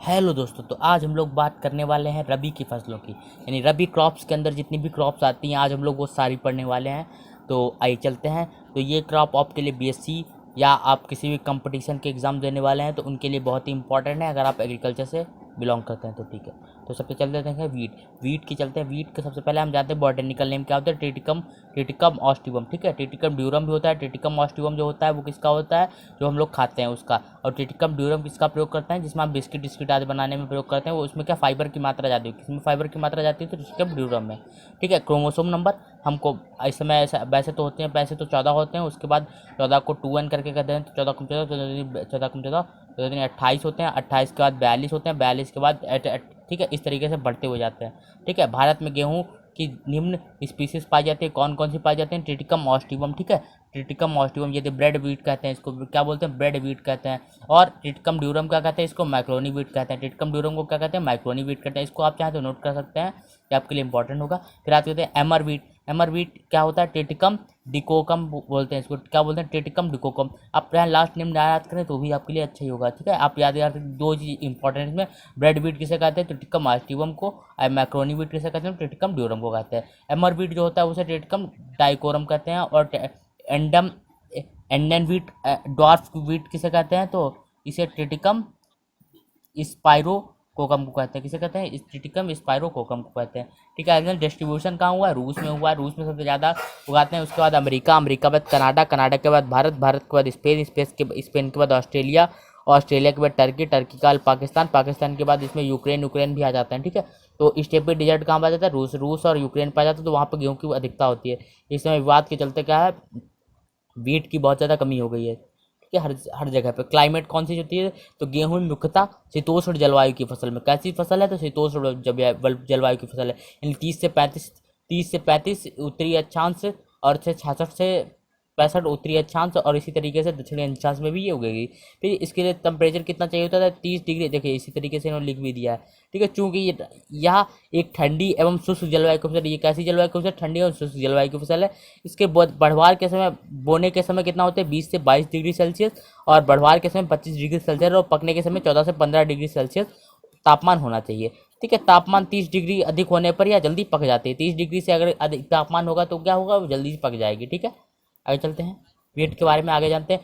Hello दोस्तों, तो आज हम लोग बात करने वाले हैं रबी की फसलों की। यानी रबी क्रॉप्स के अंदर जितनी भी क्रॉप्स आती हैं आज हम लोग वो सारी पढ़ने वाले हैं। तो आइए चलते हैं। तो ये क्रॉप आपके लिए बीएससी या आप किसी भी कंपटीशन के एग्ज़ाम देने वाले हैं तो उनके लिए बहुत ही इंपॉर्टेंट है, अगर आप एग्रीकल्चर से बिलोंग करते हैं तो ठीक है। तो सबसे चलते हैं वीट की चलते हैं। वीट के सबसे पहले हम जानते हैं बॉटनिकल नेम क्या होता है। टिटिकम ऑस्टिवम, ठीक है। टिटिकम ड्यूरम भी होता है। टिटिकम ऑस्टिवम जो होता है वो किसका होता है, जो हम लोग खाते हैं उसका। और टिटिकम ड्यूरम किसका प्रयोग करते हैं, जिसमें हम बिस्किट आदि बनाने में प्रयोग करते हैं। वो उसमें क्या फाइबर की मात्रा जाती है, किसमें फाइबर की मात्रा जाती है, तो टिटिकम ड्यूरम में, ठीक है। क्रोमोसोम नंबर हमको इस समय ऐसा वैसे तो होते हैं, वैसे तो 14 होते हैं, उसके बाद 14 को 2n करके कहते हैं, तो 14 कम 14 14 कम 14 28 होते हैं। 28 के बाद 42 होते हैं, 42 के बाद ठीक है, इस तरीके से बढ़ते हुए जाते हैं, ठीक है। भारत में गेहूं की निम्न स्पीसीज पाई जाती है। कौन कौन सी पाई जाती है? टिटिकम ऑस्टिवम, ठीक है। टिटिकम ऑस्टिवम ये ब्रेड वीट कहते हैं, इसको क्या बोलते हैं, ब्रेड वीट कहते हैं। और टिटिकम ड्यूरम क्या कहते हैं, इसको मैक्रोनी वीट कहते हैं। टिटिकम ड्यूरम को क्या कहते हैं, मैक्रोनी वीट कहते हैं। इसको आप चाहें तो नोट कर सकते हैं, ये आपके लिए इंपॉर्टेंट होगा। फिर आते हैं एमर वीट। एमर वीट क्या होता है, टिटिकम डिकोकम बोलते हैं इसको, क्या बोलते हैं, टिटिकम डिकोकम। आप यहाँ लास्ट नेम याद करें तो भी आपके लिए अच्छा ही होगा, ठीक है। आप याद दो चीज इंपॉर्टेंट इसमें, ब्रेड वीट किसे कहते हैं, टिटिकम ऑस्टिवम को। और मैक्रोनी वीट किसे कहते हैं, टिटिकम ड्यूरम को कहते हैं। एमर वीट जो होता है उसे टिटिकम डाइकोरम कहते हैं। और एंडम एंडन वीट डॉर्फ वीट किसे कहते हैं, तो इसे टिटिकम स्पाइरो कोकम को कहते हैं। किसे कहते हैं, टिटिकम स्पाइरो कोकम को कहते हैं, ठीक है। एग्जैक्ट डिस्ट्रीब्यूशन कहाँ हुआ है, रूस में हुआ है। रूस में सबसे ज़्यादा उगाते हैं। उसके बाद अमेरिका के बाद कनाडा के बाद भारत के बाद स्पेन के बाद ऑस्ट्रेलिया के बाद टर्की का पाकिस्तान के बाद इसमें यूक्रेन भी आ जाता है, ठीक है। तो स्टेपी डिजर्ट कहाँ पाया जाता है, रूस और यूक्रेन पाया जाता है। तो वहाँ पर गेहूँ की अधिकता होती है। इस समय विवाद के चलते क्या है, वीट की बहुत ज़्यादा कमी हो गई है, ठीक है। हर जगह पे क्लाइमेट कौन सी होती है, तो गेहूं में मुख्यतः शीतोष्ण जलवायु की फसल में। कैसी फसल है, तो शीतोष्ण जलवायु की फसल है। यानी 30 से 35 उत्तरी अक्षांश और 66 से 65 उत्तरी अक्षांश, और इसी तरीके से दक्षिणी अक्षांश में भी ये उगेगी। फिर इसके लिए टेम्परेचर कितना चाहिए होता है, 30 डिग्री। देखिए इसी तरीके से इन्होंने लिख भी दिया है, ठीक है। चूंकि यह एक ठंडी एवं शुष्क जलवायु की फसल, ये कैसी जलवायु की फसल, ठंडी एवं शुष्क जलवायु की फसल है। इसके बढ़वार के समय, बोने के समय कितना होता है, 20 से 22 डिग्री सेल्सियस, और बढ़वार के समय 25 डिग्री सेल्सियस, और पकने के समय 14 से 15 डिग्री सेल्सियस तापमान होना चाहिए, ठीक है। तापमान 30 डिग्री अधिक होने पर यह जल्दी पक जाती है। 30 डिग्री से अगर अधिक तापमान होगा तो क्या होगा, वो जल्दी पक जाएगी, ठीक है। आगे चलते हैं, वीट के बारे में आगे जानते हैं।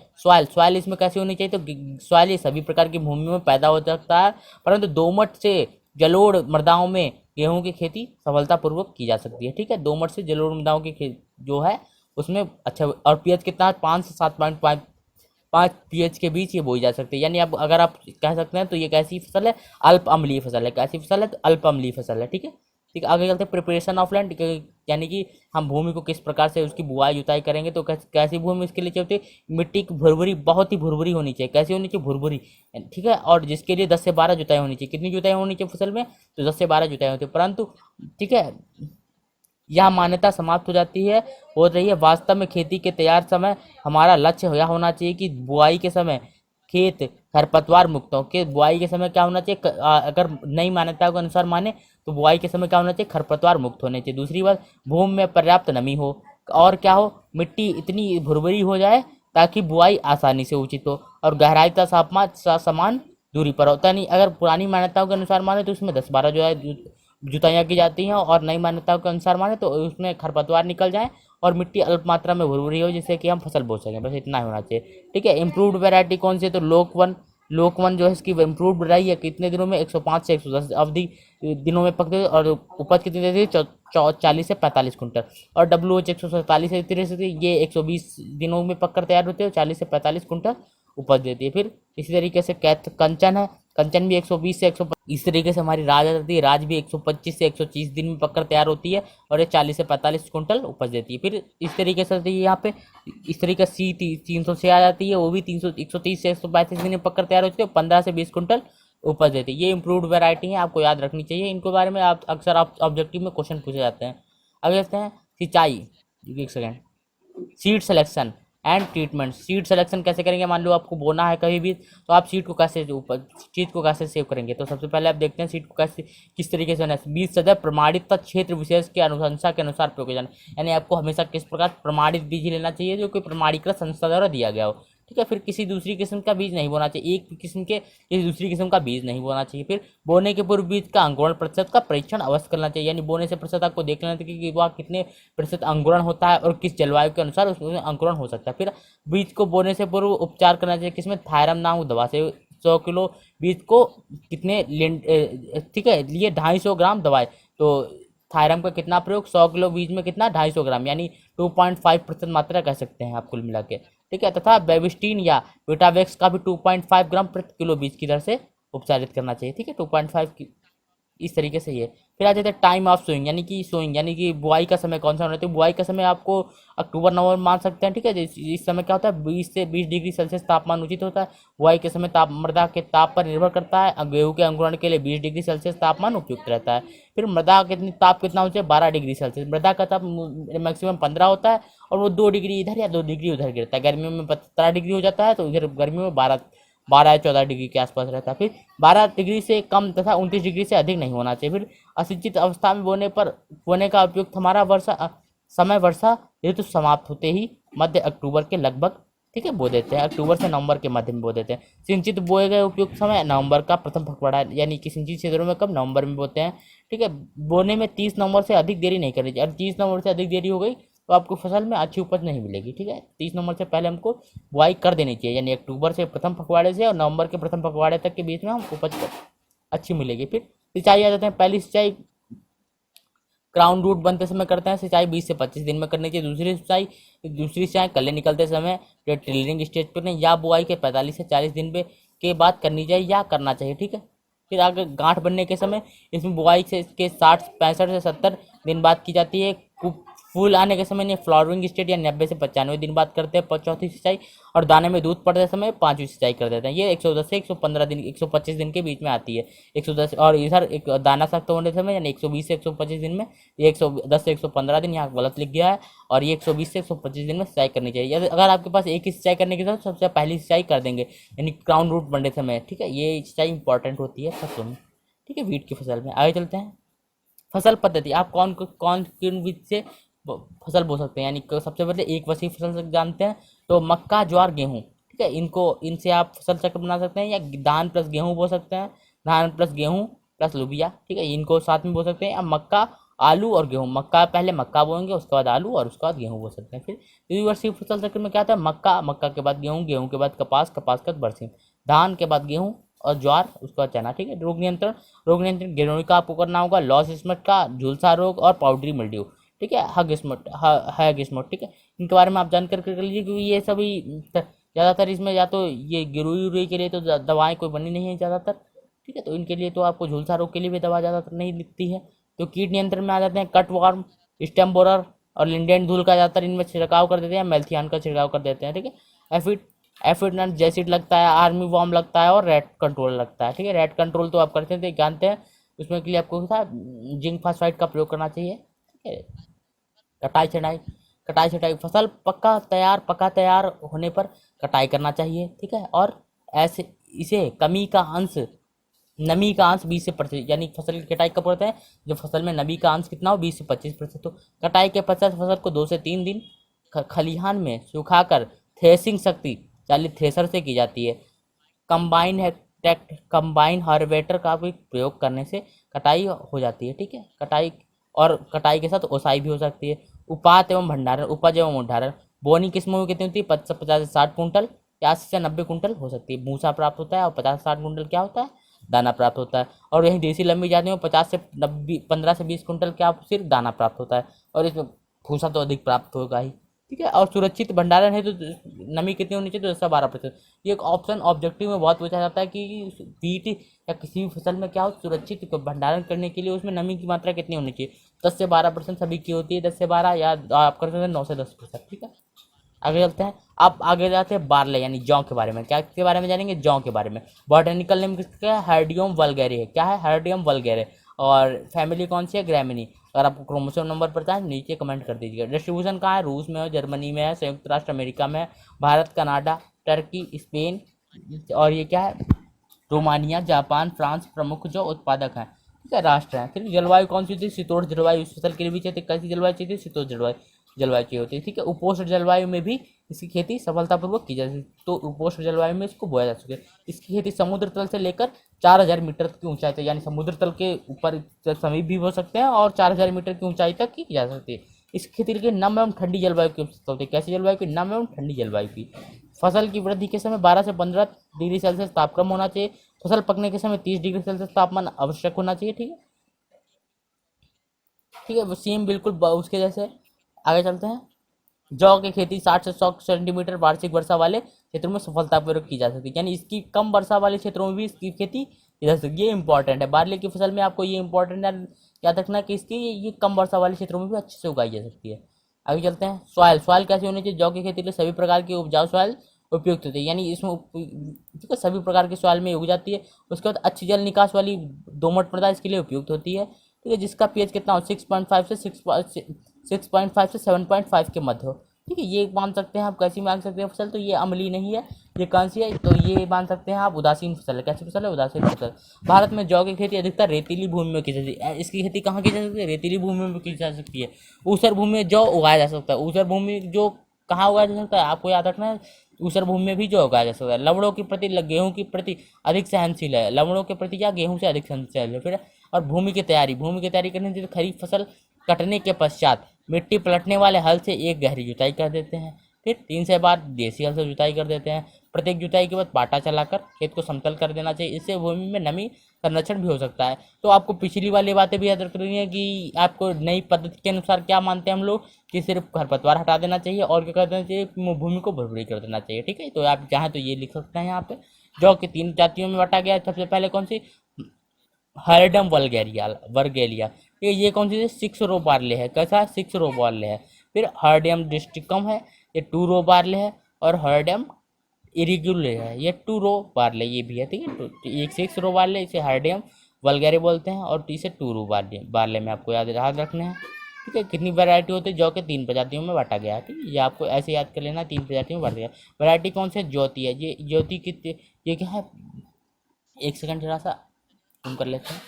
सॉइल इसमें कैसी होनी चाहिए, तो सॉइल ये सभी प्रकार की भूमि में पैदा हो सकता है, परंतु दोमट से जलोढ़ मृदाओं में गेहूं की खेती सफलतापूर्वक की जा सकती है, ठीक है। दोमट से जलोढ़ मृदाओं की जो है उसमें अच्छा। और पीएच कितना है, 5 से 7.5 पीएच के बीच ये बोई जा सकती है। यानी अब अगर आप कह सकते हैं तो ये कैसी फसल है, अल्प अम्लीय फसल है। कैसी फसल है, तो अल्प अम्लीय फसल है, ठीक है। ठीक है, आगे चलते हैं प्रिपरेशन ऑफ लैंड, यानी कि हम भूमि को किस प्रकार से उसकी बुआई जुताई करेंगे। तो कैसी भूमि इसके लिए चाहिए, मिट्टी की भुरभुरी, बहुत ही भुरभुरी होनी चाहिए। कैसी होनी चाहिए, भुरभुरी, ठीक है। और जिसके लिए 10 से 12 जुताई होनी चाहिए। कितनी जुताई होनी चाहिए फसल में, तो 10 से 12 जुताई होती है। परंतु ठीक है, यह मान्यता समाप्त हो रही है। वास्तव में खेती के तैयार समय हमारा लक्ष्य यह होना चाहिए कि बुआई के समय खेत खरपतवार मुक्त हो। कि बुआई के समय क्या होना चाहिए, अगर नई मान्यताओं के अनुसार माने तो बुआई के समय क्या होना चाहिए, खरपतवार मुक्त होने चाहिए। दूसरी बात, भूमि में पर्याप्त नमी हो, और क्या हो, मिट्टी इतनी भुरभुरी हो जाए ताकि बुआई आसानी से उचित हो, और गहराई तथा तापमान समान दूरी पर होता नहीं। अगर पुरानी मान्यताओं के अनुसार माने तो उसमें 10-12 जो है जुताइयाँ की जाती हैं, और नई मान्यताओं के अनुसार माने तो उसमें खरपतवार निकल जाए और मिट्टी अल्प मात्रा में भुरभुरी हो, जिससे कि हम फसल बो सकें। बस इतना ही होना चाहिए, ठीक है। इंप्रूव्ड वैरायटी कौन सी है, तो लोक वन जो है इसकी इंप्रूव्ड रही है। कितने दिनों में, 105 से 110 अवधि दिनों में पकते, और उपज कितनी देती है, 40 से 45 कुंटल। और WH 147 से 63, ये 120 दिनों में पककर तैयार होती है, 40 से 45 कुंटल उपज देती है। फिर इसी तरीके से कंचन है, कंचन भी 120 से 125, इस तरीके से हमारी राज आ जाती है। राज भी 125 से 130 दिन में पककर तैयार होती है, और ये 40 से 45 कुंटल उपज देती है। फिर इस तरीके से यहाँ पे इस तरीके से C300 से आ जाती है, वो भी 130 से 135 दिन में पककर तैयार होती है, 15 से 20 कुंटल उपज देती है। ये इंप्रूव्ड वैरायटी है, आपको याद रखनी चाहिए। इनके बारे में आप अक्सर ऑब्जेक्टिव में क्वेश्चन पूछे जाते हैं। आगे देखते हैं सिंचाई, एक second, seed selection and treatment. Seed selection कैसे करेंगे, मान लो आपको बोना है कहीं भी, तो आप सीड को कैसे सेव करेंगे। तो सबसे पहले आप देखते हैं सीड को कैसे, किस तरीके से होना है। बीज सदैव प्रमाणित क्षेत्र विशेष के अनुशंसा के अनुसार प्रयोग किया जाना, यानी आपको हमेशा किस प्रकार प्रमाणित बीज लेना चाहिए, जो कि प्रमाणीकृत संस्था द्वारा दिया गया हो, ठीक है। फिर किसी दूसरी किस्म का बीज नहीं बोना चाहिए, एक किस्म के किसी दूसरी किस्म का बीज नहीं बोना चाहिए। फिर बोने के पूर्व बीज का अंकुरण प्रतिशत का परीक्षण अवश्य करना चाहिए, यानी बोने से प्रतिशत आपको देख लेना चाहिए कि वह कितने प्रतिशत अंकुरण होता है और किस जलवायु के अनुसार उसमें अंकुरण हो सकता है। फिर बीज को बोने से पूर्व उपचार करना चाहिए, किसमें थायरम नामक दवा से 100 किलो बीज को कितने ठीक है लिए 250 ग्राम दवाएं। तो थायरम का कितना प्रयोग, 100 किलो बीज में कितना 250 ग्राम, यानी 2.5% मात्रा कह सकते हैं आप कुल मिला के, ठीक है। तथा बेबिस्टीन या बेटावेक्स का भी 2.5 ग्राम प्रति किलो बीज की दर से उपचारित करना चाहिए, ठीक है। 2.5 की इस तरीके से ये। फिर आ जाता है टाइम ऑफ सोइंग, यानी कि बुआई का समय कौन सा होना चाहिए। बुआई का समय आपको अक्टूबर नवंबर मान सकते हैं, ठीक है। इस समय क्या होता है 20 से 20 डिग्री सेल्सियस तापमान उचित होता है। बुआई के समय मृदा के ताप पर निर्भर करता है। गेहूं के अंकुरण के लिए 20 डिग्री सेल्सियस तापमान उपयुक्त रहता है। फिर मृदा कितना होता है 12 डिग्री सेल्सियस। मृदा का ताप मैक्सिमम 15 होता है और वो 2 डिग्री इधर या 2 डिग्री उधर गिरता है। गर्मियों में 17 डिग्री हो जाता है, तो इधर गर्मियों में 12 या 14 डिग्री के आसपास रहता है। फिर 12 डिग्री से कम तथा 29 डिग्री से अधिक नहीं होना चाहिए। फिर असिंचित अवस्था में बोने का उपयुक्त हमारा वर्षा ऋतु समाप्त होते ही मध्य अक्टूबर के लगभग, ठीक है, बो देते हैं। अक्टूबर से नवंबर के मध्य में बो देते हैं। सिंचित बोए गए उपयुक्त समय नवंबर का प्रथम पखवाड़ा, यानी कि सिंचित क्षेत्रों में कब नवंबर में बोते हैं, ठीक है। बोने में 30 नवंबर से अधिक देरी नहीं करनी चाहिए। और 30 नवंबर से अधिक देरी हो गई तो आपको फसल में अच्छी उपज नहीं मिलेगी, ठीक है। 30 नवंबर से पहले हमको बुआई कर देनी चाहिए, यानी अक्टूबर से प्रथम पखवाड़े से और नवंबर के प्रथम पखवाड़े तक के बीच में हम उपज अच्छी मिलेगी। फिर सिंचाई आ जाते हैं। पहली सिंचाई क्राउन रूट बनते समय करते हैं, सिंचाई 20 से 25 दिन में करनी चाहिए। दूसरी सिंचाई कल्ले निकलते समय टिलरिंग स्टेज पर नहीं, या बुआई के 45 से 40 दिन के बाद करनी चाहिए या करना चाहिए, ठीक है। फिर आगे गांठ बनने के समय, इसमें बुआई से इसके 65 से 70 दिन बाद की जाती है। फूल आने के समय फ्लावरिंग स्टेज या 90 से 95 दिन बाद करते हैं चौथी सिंचाई। और दाने में दूध पड़ते समय 5वीं सिंचाई कर देते हैं। ये 110 से 115 दिन 125 दिन के बीच में आती है। 110 और इधर एक दाना सख्त होने समय यानी 120 से 125 दिन में, ये 110 से 115 दिन यहाँ गलत लिख गया है। और ये 120 से 125 दिन में सिंचाई करनी चाहिए। अगर आपके पास एक ही सिंचाई करने के साथ सबसे पहली सिंचाई कर देंगे, यानी क्राउन रूट बनने समय, ठीक है। ये सिंचाई इंपॉर्टेंट होती है फसलों में, ठीक है, वीट की फसल में। आगे चलते हैं। फसल पद्धति, आप कौन किन विधि से फसल बो सकते हैं, यानी सबसे पहले एक वसी फसल जानते हैं तो मक्का ज्वार गेहूं, ठीक है। इनसे आप फसल चक्र बना सकते हैं, या धान प्लस गेहूं बो सकते हैं, धान प्लस गेहूं प्लस लोबिया, ठीक है, इनको साथ में बो सकते हैं। अब मक्का आलू और गेहूं, पहले मक्का बोएंगे, उसके बाद आलू और उसके बाद गेहूं बो सकते हैं। फिर द्विवर्षीय फसल चक्र में क्या आता है, मक्का के बाद गेहूं, गेहूं के बाद कपास के बाद बरसीम, धान के बाद गेहूं और ज्वार, उसके बाद चना, ठीक है। रोग नियंत्रण गिलोय का आपको करना होगा, लॉस स्मट का, झुलसा रोग और पाउडरी मिल्ड्यू, ठीक है, हैग स्मोट, ठीक है। इनके बारे में आप जानकारी कर लीजिए, क्योंकि ये सभी ज़्यादातर इसमें या तो ये गिरोई के लिए तो दवाएं कोई बनी नहीं है ज़्यादातर, ठीक है। तो इनके लिए तो आपको झुलसा रोग के लिए भी दवा ज़्यादातर नहीं दिखती है। तो कीट नियंत्रण में आ जाते हैं कट वार्म, स्टेम बोरर और लिंडेंट धूल का ज़्यादातर इनमें छिड़काव कर देते हैं, मेल्थियान का छिड़काव कर देते हैं, ठीक है। एफिड नट जैसिड लगता है, आर्मी वॉर्म लगता है और रेड कंट्रोल लगता है, ठीक है। रेड कंट्रोल तो आप करते थे, जानते हैं, उसमें के लिए आपको जिंक फास्फाइड का प्रयोग करना चाहिए, ठीक है। कटाई छटाई फसल पका तैयार होने पर कटाई करना चाहिए, ठीक है। और ऐसे इसे नमी का अंश 20 से 25, यानी फसल की कटाई कब करते हैं जब फसल में नमी का अंश कितना हो 20 से 25%। तो कटाई के पश्चात फसल को 2 से 3 दिन खलिहान में सुखाकर थ्रेसिंग शक्ति चालित थ्रेसर से की जाती है। कंबाइन हार्वेस्टर का भी प्रयोग करने से कटाई हो जाती है, ठीक है। कटाई के साथ ओसाई भी हो सकती है। उपज एवं भंडारण, बोनी किस्मों में कितनी होती है 50 से 60 कुंटल या 80 से 90 कुंटल हो सकती है, भूसा प्राप्त होता है। और 50 से 60 कुंटल क्या होता है, दाना प्राप्त होता है। और यही देसी लंबी जातियों में 15 से 20 कुंटल क्या सिर्फ दाना प्राप्त होता है, और इसमें भूसा तो अधिक प्राप्त होगा ही, ठीक है। और सुरक्षित भंडारण है तो नमी कितनी होनी चाहिए, तो 10 से 12%। ये एक ऑप्शन ऑब्जेक्टिव में बहुत पूछा जाता है कि वीट या किसी भी फसल में क्या हो, सुरक्षित भंडारण करने के लिए उसमें नमी की मात्रा कितनी होनी चाहिए, 10 से 12% सभी की होती है, 10 से 12 या आप कर सकते हैं 9 से 10%, ठीक है। आगे चलते हैं। आप आगे जाते हैं बारले यानी जौ के बारे में। क्या के बारे में जानेंगे, जौ के बारे में। बॉटनिकल नेम किसका है, हार्डियम वल्गैरे है। क्या है, हार्डियम वल्गैरे। और फैमिली कौन सी है, ग्रैमिनी। अगर आपको क्रोमोसोम नंबर पता है नीचे कमेंट कर दीजिएगा। डिस्ट्रीब्यूशन कहाँ है, रूस में है, जर्मनी में है, संयुक्त राष्ट्र अमेरिका में है, भारत, कनाडा, टर्की, स्पेन और ये क्या है, रोमानिया, जापान, फ्रांस प्रमुख जो उत्पादक हैं, ठीक है, राष्ट्र हैं। फिर जलवायु कौन सी होती है, शीतोष्ण जलवायु इस फसल के लिए भी चाहिए। कैसी जलवायु चाहिए, शीतोष्ण जलवायु चाहिए होती है, ठीक है। उपोष्ण जलवायु में भी इसकी खेती सफलतापूर्वक की जा सकती है। तो उपोष्ण जलवायु में इसको बोया जा सकता है। इसकी खेती समुद्र तल से लेकर 4000 मीटर की ऊंचाई तक, यानी समुद्र तल के ऊपर समीप भी हो सकते हैं और 4000 मीटर की ऊंचाई तक की जा सकती है। इस खेती के लिए नम एवं ठंडी जलवायु की आवश्यकता होती है। कैसी जलवायु की? नम एवं ठंडी जलवायु की। फसल की वृद्धि के समय 12 से 15 डिग्री सेल्सियस तापक्रम होना चाहिए। फसल पकने के समय 30 डिग्री सेल्सियस तापमान आवश्यक होना चाहिए। ठीक है, ठीक है, वो सेम बिल्कुल उसके जैसे। आगे चलते हैं। जौ की खेती 60 से 100 सेंटीमीटर वार्षिक वर्षा वाले क्षेत्रों में सफलतापूर्वक की जा सकती है, यानी इसकी कम वर्षा वाले क्षेत्रों में भी इसकी खेती की जा सकती है। ये इंपॉर्टेंट है, बार्ले की फसल में आपको ये इंपॉर्टेंट है याद रखना कि इसकी ये कम वर्षा वाले क्षेत्रों में भी अच्छे से उगाई जा सकती है। आगे चलते हैं। सॉइल कैसी होनी चाहिए? जौ की खेती के लिए सभी प्रकार की उपजाऊ सॉइल उपयुक्त होती है, यानी इसमें ठीक है सभी प्रकार की सॉइल में उग जाती है। उसके बाद अच्छी जल निकास वाली दोमट मृदा इसके लिए उपयुक्त होती है। ठीक है, जिसका पीएच कितना हो? 6.5 से 6.5 से 7.5 के मध्य हो। ठीक है, ये मान सकते हैं आप। कैसी मान सकते हैं फसल? तो ये अम्लीय नहीं है। ये कौन सी है? तो ये मान सकते हैं आप उदासीन फसल है। कैसी फसल है? उदासीन फसल। भारत में जौ की खेती अधिकतर रेतीली भूमि में की जाती है। इसकी खेती कहाँ की जा सकती है? रेतीली भूमि में की जा सकती है। ऊसर भूमि में जौ उगाया जा सकता है। ऊसर भूमि जो कहाँ उगाया जा सकता है आपको याद रखना है, ऊसर भूमि में भी जो उगाया जा सकता है। लवणों की प्रति गेहूं की प्रति अधिक सहनशील है। लवणों के प्रति क्या? गेहूं से अधिक सहनशील है। फिर और भूमि की तैयारी करने के लिए खरीफ फसल कटने के पश्चात मिट्टी पलटने वाले हल से एक गहरी जुताई कर देते हैं। फिर 3 से बार देसी हल से जुताई कर देते हैं। प्रत्येक जुताई के बाद पाटा चलाकर खेत को समतल कर देना चाहिए। इससे भूमि में नमी संरक्षण भी हो सकता है। तो आपको पिछली वाली बातें भी याद रखनी है कि आपको नई पद्धति के अनुसार क्या मानते हैं हम लोग कि सिर्फ खरपतवार हटा देना चाहिए और क्या कर देना चाहिए? भूमि को भुरभुरी कर देना चाहिए। ठीक है, तो आप चाहें तो ये लिख सकते हैं यहाँ पे। जौ की 3 जातियों में बांटा गया है। सबसे पहले कौन सी? हरडम वर्गेलिया। ये कौन सी है? 6 रो बार्ले है। कैसा? 6 रो बार्ले है। फिर हरडियम डिस्ट्रिक्टम है, ये 2 रो बार्ले है। और हरडियम इरिगुले है, ये 2 रो बार्ले ये भी है। ठीक है, तो एक 6 रो बार्ले, इसे हरडियम वल्गैरे बोलते हैं, और इसे 2 रो बार्ले में आपको याद रखने हैं। ठीक है, कितनी वैरायटी होती है? जौ के 3 प्रजातियों में बांटा गया है। ठीक है, ये आपको ऐसे याद कर लेना, 3 प्रजातियों में बांटा गया। वैरायटी कौन सी है? ज्योति है। ये ज्योति कितनी, ये क्या है? एक सेकंड थोड़ा सा हम कर लेते हैं।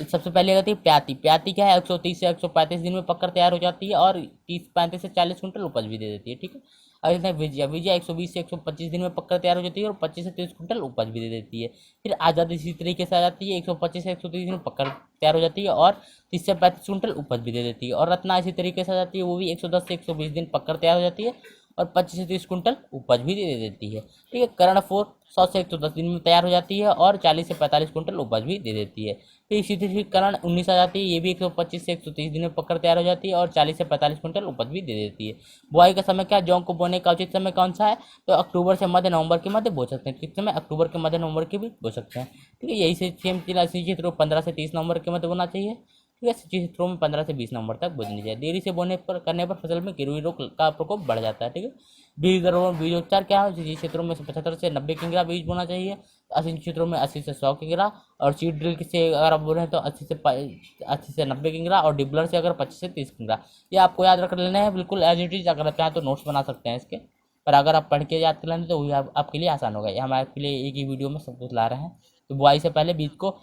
सबसे पहले आती है प्याती। प्याती क्या है? 130 से 135 दिन में पककर तैयार हो जाती है और 35 से 40 कुंटल उपज भी दे देती है। ठीक है, अगर विजया 120 से 125 दिन में पककर तैयार हो जाती है और 25 से 30 कुंटल उपज भी दे देती है। फिर आज़ाद इसी तरीके से आ जाती है, 125 से 130 दिन में पककर तैयार हो जाती है और 30 से 35 कुंटल उपज भी दे देती है। और रत्ना इसी तरीके से आ जाती है, वो भी 110 से 120 दिन पककर तैयार हो जाती है और 25 से 30 कुंटल उपज भी दे देती है। ठीक है, कर्णफोर 100 से 110 दिन में तैयार हो जाती है और 40 से 45 कुंटल उपज भी दे देती है। फिर इसी तरीके करण 19 आ जाती है, ये भी 125 से 130 दिन में पककर तैयार हो जाती है और 40 से 45 कुंटल उपज भी दे देती है। बुआई का समय क्या? जौ को बोने का उचित समय कौन सा है? तो अक्टूबर से मध्य नवंबर के मध्य बो सकते हैं। किस समय? अक्टूबर के मध्य नवंबर के भी बो सकते हैं। ठीक है, यही से सेम क्षेत्रों 15 से 30 नवंबर के मध्य बोना चाहिए। ठीक है, सिंचित क्षेत्रों में 15 से 20 नवंबर तक बोनी चाहिए। देरी से बोने पर करने पर फसल में गिरोही रोग का प्रकोप बढ़ जाता है। ठीक है, बीजोपचार क्या है? सिंचित क्षेत्रों में 75 से 90 किंगरा बीज बोना चाहिए। असिंचित क्षेत्रों में 80 से 100 किंगरा। और सीड ड्रिल से अगर आप बोल रहे हैं तो 80 से 90 किंगरा, और डिबलर से अगर 25 से 30 किंगरा। ये आपको याद रख लेना है बिल्कुल एज इट इज। अगर आप चाहें तो नोट्स बना सकते हैं इसके, पर अगर आप पढ़ के याद कर लेंगे तो वही आपके लिए आसान होगा। हम आपके लिए एक ही वीडियो में सब कुछ ला रहे हैं। तो बुआई से पहले बीज को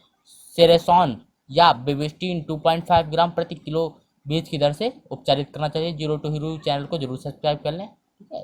सेरेसॉन या बेबिस्टीन 2.5 ग्राम प्रति किलो बीज की दर से उपचारित करना चाहिए। जीरो टू हीरो चैनल को जरूर सब्सक्राइब कर लें। ठीक है,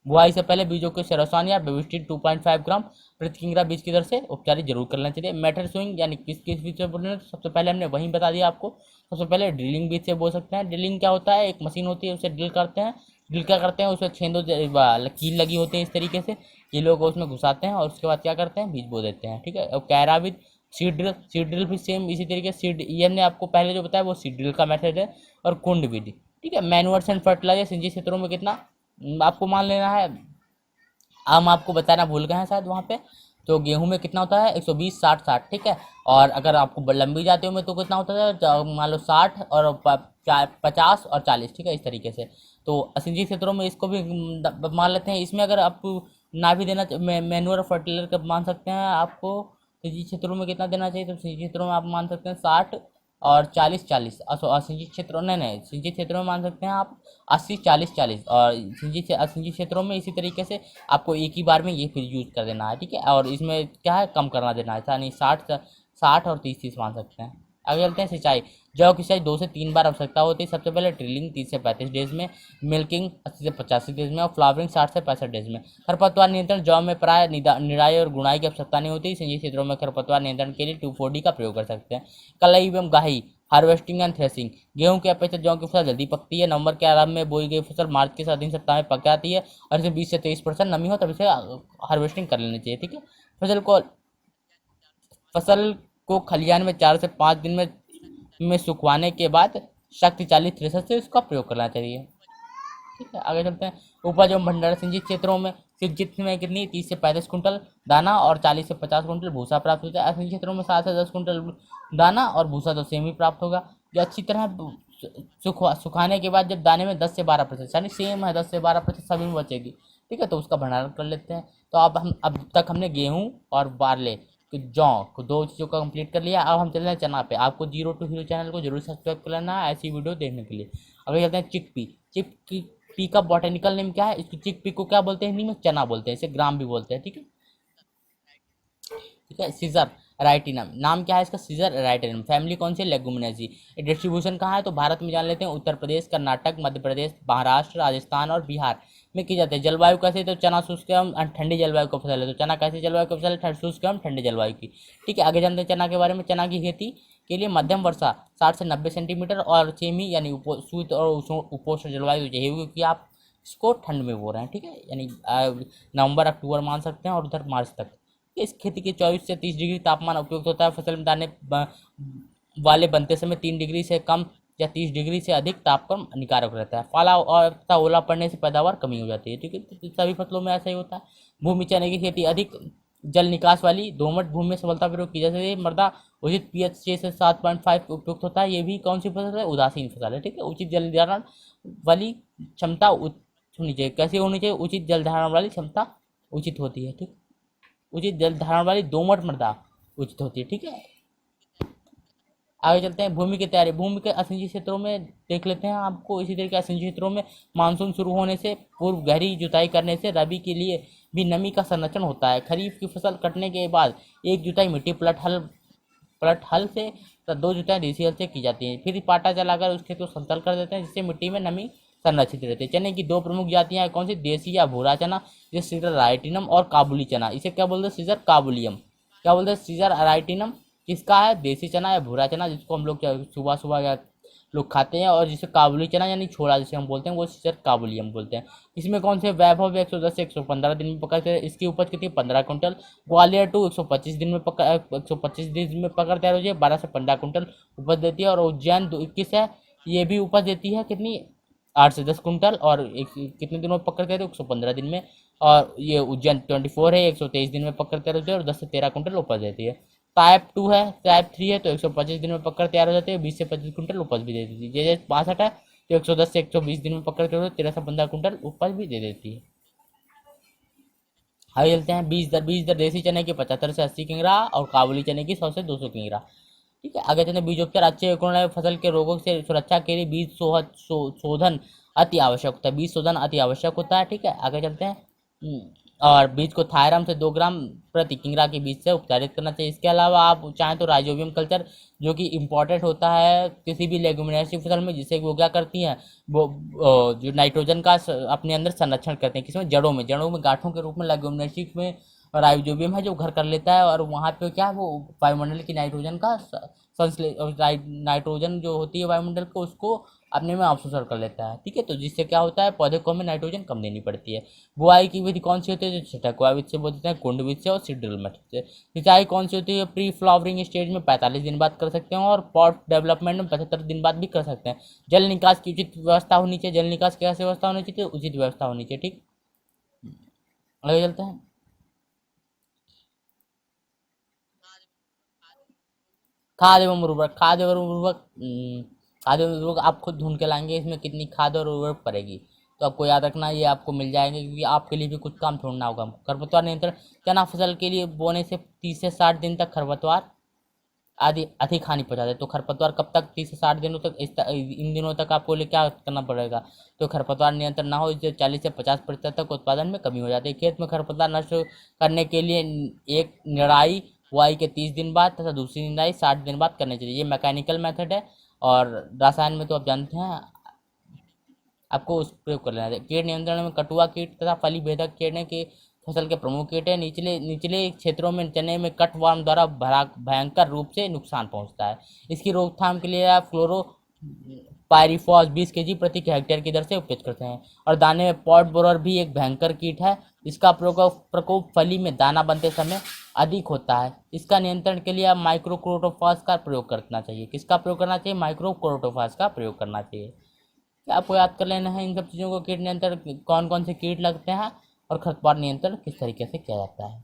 बुआई से पहले बीजों को सेरोसॉन या बेबिस्टीन 2.5 ग्राम प्रति किलोग्राम बीज की दर से उपचारित जरूर कर लेना चाहिए। मेथड सोइंग यानी किस बीज से बोलना है? तो सबसे पहले हमने वहीं बता दिया आपको। सबसे पहले ड्रिलिंग बीज से बोल सकते हैं। ड्रिलिंग क्या होता है? एक मशीन होती है, उसे ड्रिल करते हैं। ड्रिल क्या करते हैं? उसमें छेदों कील लगी होती है इस तरीके से, ये लोग उसमें घुसाते हैं और उसके बाद क्या करते हैं? बीज बो देते हैं। ठीक है, और कैराविद सीड ड्रिल भी सेम इसी तरीके से। सीड ये हमने आपको पहले जो बताया वो सीड ड्रिल का मेथड है। और कुंड विधि। ठीक है, मैनुअर्स एंड फर्टिलाइजर सिंचित क्षेत्रों में कितना आपको मान लेना है। हम आपको बताना भूल गए हैं शायद वहाँ पे। तो गेहूं में कितना होता है? 120 60 60। ठीक है, और अगर आपको लंबी जातियों में तो कितना होता है? मान लो 60 और 50 और 40। ठीक है, इस तरीके से। तो सिंचित क्षेत्रों में इसको भी मान लेते हैं। इसमें अगर आप ना भी देना मैनुअर फर्टिलाइजर का मान सकते हैं आपको सिंचित क्षेत्रों में कितना देना चाहिए। तो सिंचित क्षेत्रों में आप मान सकते हैं 60 और 40 40। असिंचित क्षेत्रों नहीं सिंचित क्षेत्रों में मान सकते हैं आप 80 40 40। और सिंचित क्षेत्रों में इसी तरीके से आपको एक ही बार में ये फिर यूज कर देना है। ठीक है, और इसमें क्या है? कम करना देना है, यानी 60 60 और 30 30 मान सकते हैं। आगे चलते हैं सिंचाई। जौ की सिंचाई 2 से 3 बार आवश्यकता होती है। सबसे पहले ड्रिलिंग 30 से 35 डेज में, मिल्किंग 80 से 85 डेज में और फ्लावरिंग 60 से 65 डेज में। खरपतवार नियंत्रण। जौ में प्राय निराई और गुड़ाई की आवश्यकता नहीं होती। सिंचाई क्षेत्रों में खरपतवार नियंत्रण के लिए 2,4-D का प्रयोग कर सकते हैं। कलई एवं गाही, हार्वेस्टिंग एंड थ्रेसिंग। गेहूं की अपेक्षा जौ की फसल जल्दी पकती है। नवंबर के आरंभ में बोई गई फसल मार्च के अंतिम सप्ताह में पक जाती है और इसमें 20 से 23% नमी हो तब इसे हार्वेस्टिंग कर लेनी चाहिए। ठीक है। फसल को खलिहान में 4 से 5 दिन में सुखवाने के बाद शक्तिशाली थ्रेशर से उसका प्रयोग करना चाहिए। ठीक है। आगे चलते हैं। उपज एवं भंडारण। सिंचित क्षेत्रों में कितनी 30 से 35 कुंटल दाना और 40 से 50 कुंटल भूसा प्राप्त होता है। असिंचित क्षेत्रों में 7 से 10 कुंटल दाना और भूसा तो सेम ही प्राप्त होगा। जो अच्छी तरह सुखाने के बाद जब दाने में 10 से 12% यानी सेम है, 10 से 12% सभी में बचेगी। ठीक है। तो उसका भंडारण कर लेते हैं। तो अब तक हमने गेहूँ और बारले जौ को 2 चीज़ों का कंप्लीट कर लिया। अब हम चल रहे हैं चना पे। आपको जीरो टू हीरो चैनल को जरूर सब्सक्राइब कर लेना है ऐसी वीडियो देखने के लिए। अगर चलते हैं चिकपी। चिकपी का बॉटेनिकल नेम क्या है? इसकी चिकपी को क्या बोलते हैं हिंदी में? चना बोलते हैं। इसे ग्राम भी बोलते हैं। ठीक है। ठीक है। सीजर राइटिनम। नाम क्या है इसका? सीजर राइटिनम। फैमिली कौन सी? लेगुमिनेसी। डिस्ट्रीब्यूशन कहाँ है? तो भारत में जान लेते हैं। उत्तर प्रदेश, कर्नाटक, मध्य प्रदेश, महाराष्ट्र, राजस्थान और बिहार में की जाती है। जलवायु कैसे? तो चना शुष्क एवं ठंडी जलवायु का फसल है। तो चना कैसी जलवायु का फसल है? शुष्क एवं ठंडी जलवायु की। ठीक है। आगे जानते हैं चना के बारे में। चना की खेती के लिए मध्यम वर्षा 60 से 90 सेंटीमीटर और सेमी यानी शीत और उपोष्ण जलवायु चाहिए, क्योंकि आप इसको ठंड में बो रहे हैं। ठीक है। यानी नवंबर अक्टूबर मान सकते हैं और उधर मार्च तक। इस खेती के 24 से 30 डिग्री तापमान उपयुक्त होता है। फसल में दाने वाले बनते समय 3 डिग्री से कम या 30 डिग्री से अधिक तापमान हानिकारक रहता है। पाला और तथा ओला पड़ने से पैदावार कमी हो जाती है। ठीक है। तो सभी फसलों में ऐसा ही होता है। भूमि चने की खेती अधिक जल निकास वाली दोमट भूमि में सफलतापूर्वक की जा सकती है। मृदा उचित पीएच 6 से 7.5 उपयुक्त होता है। ये भी कौन सी फसल है? उदासीन फसल है। ठीक है। उचित जल धारण वाली क्षमता होनी चाहिए। कैसी होनी चाहिए? उचित जल धारण वाली क्षमता उचित होती है। ठीक। उचित जल धारण वाली दोमट मृदा उचित होती है। ठीक है। आगे चलते हैं। भूमि की तैयारी। भूमि के असिंचित क्षेत्रों में देख लेते हैं। आपको इसी तरह के असिंचित क्षेत्रों में मानसून शुरू होने से पूर्व गहरी जुताई करने से रबी के लिए भी नमी का संरक्षण होता है। खरीफ की फसल कटने के बाद एक जुताई मिट्टी पलट हल से तथा 2 जुताई देसी हल से की जाती है। फिर पाटा चलाकर उस खेत को समतल कर देते हैं, जिससे मिट्टी में नमी संरक्षित रहती है। चने की 2 प्रमुख जातियां हैं। कौन सी? देसी या भूरा चना, जैसे सीजर राइटिनम और काबुली चना। इसे क्या बोलते हैं? सीजर काबुलियम। क्या बोलते हैं? सीजर राइटिनम किसका है? देसी चना या भूरा चना, जिसको हम लोग सुबह सुबह या लोग खाते हैं। और जिसे काबुली चना यानी छोला जिसे हम बोलते हैं, वो सीजर काबुलियम बोलते हैं। इसमें कौन से? वैभव 110 से 115 दिन में पकड़ते हैं। इसकी उपज कितनी? 15 कुंटल। ग्वालियर 2 125 दिन में 125 दिन में पकड़ तैयार हो जाए, 12 से 15 कुंटल उपज देती है। और उज्जैन 21 है, ये भी उपज देती है कितनी? 8 से 10 कुंटल। और कितने दिनों में पकड़ तैयार? 115 दिन में। और ये उज्जैन 24 है, 123 दिन में पकड़ तैयार होती है और 10 से 13 कुंटल उपज देती है। टाइप 2 है, टाइप 3 है तो 125 दिन में पकड़ तैयार हो जाती है, 20 से 25 कुंटल उपज भी दे देती है। जैसे 65 है तो 110 से 120 दिन में पकड़ तैयार होती है, 13 से 15 कुंटल उपज भी दे देती है। आगे चलते हैं। बीज दर देसी चने की 75 से 80 किंगरा और काबुली चने की 100 से 200 किंगरा। ठीक है। आगे चलते हैं। बीजोपचार। अच्छे गुण फसल के रोगों से सुरक्षा के लिए बीज शोधन अति आवश्यक होता है। बीज शोधन अति आवश्यक होता है। ठीक है। आगे चलते हैं। और बीज को थायराम से 2 ग्राम प्रति किंगरा के बीज से उपचारित करना चाहिए। इसके अलावा आप चाहें तो राइजोबियम कल्चर, जो कि इम्पॉर्टेंट होता है किसी भी लेगुमिनेसी फसल में, जिससे वो क्या करती हैं, वो जो नाइट्रोजन का अपने अंदर संरक्षण करते हैं। किसमें? जड़ों में गांठों के रूप में लेगुमिनेसी में राइजोबियम है जो घर कर लेता है। और वहाँ पे क्या है, वो वायुमंडल की नाइट्रोजन का नाइट्रोजन जो होती है वायुमंडल को, उसको अपने में अवशोषण कर लेता है। ठीक है। तो जिससे क्या होता है, पौधे को हमें नाइट्रोजन कम देनी पड़ती है। बुआई की विधि कौन सी होती है? जो छिटकवा विधि से बोलते हैं, कुंड विधि से और सीड ड्रिल मेथड से। सिंचाई कौन सी होती है? प्री फ्लावरिंग स्टेज में 45 दिन बाद कर सकते हैं और पॉट डेवलपमेंट में 75 दिन बाद भी कर सकते हैं। जल निकास की उचित व्यवस्था होनी चाहिए। जल निकास की कैसे व्यवस्था होनी चाहिए? उचित व्यवस्था होनी चाहिए। ठीक। आगे चलते हैं। खाद एवं उर्वरक। खाद एवं उर्वरक आप खुद ढूंढ के लाएंगे, इसमें कितनी खाद और उर्वरक पड़ेगी। तो आपको याद रखना, ये आपको मिल जाएंगे, क्योंकि आपके लिए भी कुछ काम छोड़ना होगा। खरपतवार नियंत्रण। चना फसल के लिए बोने से 30 से 60 दिन तक खरपतवार आदि अधिक हानि पहुंचाते हैं। तो खरपतवार कब तक? 30 से 60 दिनों तक। इन दिनों तक आपको लिए क्या करना पड़ेगा? तो खरपतवार नियंत्रण ना हो, इससे 40 से 50% तक उत्पादन में कमी हो जाती है। खेत में खरपतवार नष्ट करने के लिए एक निराई बुआई के 30 दिन बाद तथा दूसरी निंदाई 60 दिन बाद करनी चाहिए। ये मैकेनिकल मेथड है और रसायन में तो आप जानते हैं आपको उस प्रयोग कर लेना चाहिए। कीट नियंत्रण में कटुआ कीट तथा फली भेदक कीड़े के फसल के प्रमुख कीट है। निचले निचले क्षेत्रों में चने में कटवर्म द्वारा भयंकर रूप से नुकसान पहुंचता है। इसकी रोकथाम के लिए आप फ्लोरो पायरिफॉस 20 केजी प्रति हेक्टेयर की दर से उपयोग करते हैं। और दाने में पॉट बोरर भी एक भयंकर कीट है। इसका प्रकोप फली में दाना बनते समय अधिक होता है। इसका नियंत्रण के लिए आप माइक्रोक्रोटोफास का प्रयोग करना चाहिए। किसका प्रयोग करना चाहिए? माइक्रोक्रोटोफास का प्रयोग करना चाहिए। आपको याद कर लेना है इन सब चीज़ों को, कीट नियंत्रण कौन कौन से कीट लगते हैं और खरपतवार नियंत्रण किस तरीके से किया जाता है।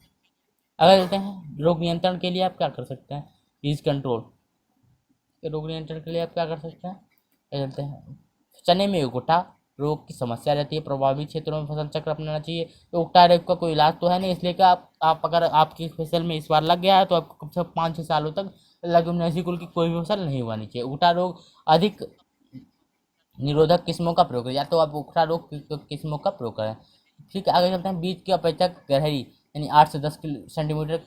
अगर चलते हैं रोग नियंत्रण के लिए आप क्या कर सकते हैं, ईज कंट्रोल। रोग नियंत्रण के लिए आप क्या कर सकते हैं, क्या चलते हैं, चने में उकठा रोग की समस्या रहती है, प्रभावित क्षेत्रों में फसल चक्र अपनाना चाहिए। तो उकठा रोग का कोई इलाज तो है नहीं, इसलिए कि आप अगर आपकी फसल में इस बार लग गया है तो आपको कम से कम 5-6 सालों तक लेग्यूमिनेसी कुल की कोई भी फसल नहीं उगानी चाहिए। उकठा रोग अधिक निरोधक किस्मों का प्रयोग करें, या तो आप उखड़ा रोग किस्मों का प्रयोग करें। ठीक है, आगे चलते हैं। बीज की अपेक्षा गहरी यानी 8 से 10 सेंटीमीटर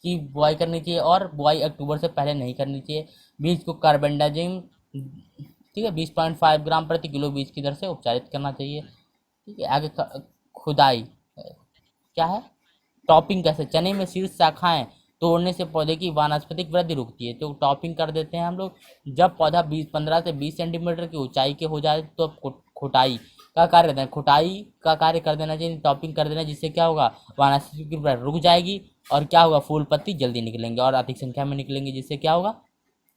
की बुआई करनी चाहिए और बुआई अक्टूबर से पहले नहीं करनी चाहिए। बीज को कार्बेंडाजिम, ठीक है, 20.5 ग्राम प्रति किलो बीज की दर से उपचारित करना चाहिए। ठीक है, आगे खुदाई क्या है, टॉपिंग कैसे, चने में शीर्ष शाखाएं तोड़ने से पौधे की वानस्पतिक वृद्धि रुकती है, तो टॉपिंग कर देते हैं हम लोग। जब पौधा 15 से 20 सेंटीमीटर की ऊंचाई के हो जाए तो खुटाई का कार्य करना है, खुटाई का कार्य कर देना चाहिए, टॉपिंग कर देना, जिससे क्या होगा, वानस्पतिक वृद्धि रुक जाएगी और क्या होगा, फूल पत्ती जल्दी निकलेंगे और अधिक संख्या में निकलेंगे, जिससे क्या होगा,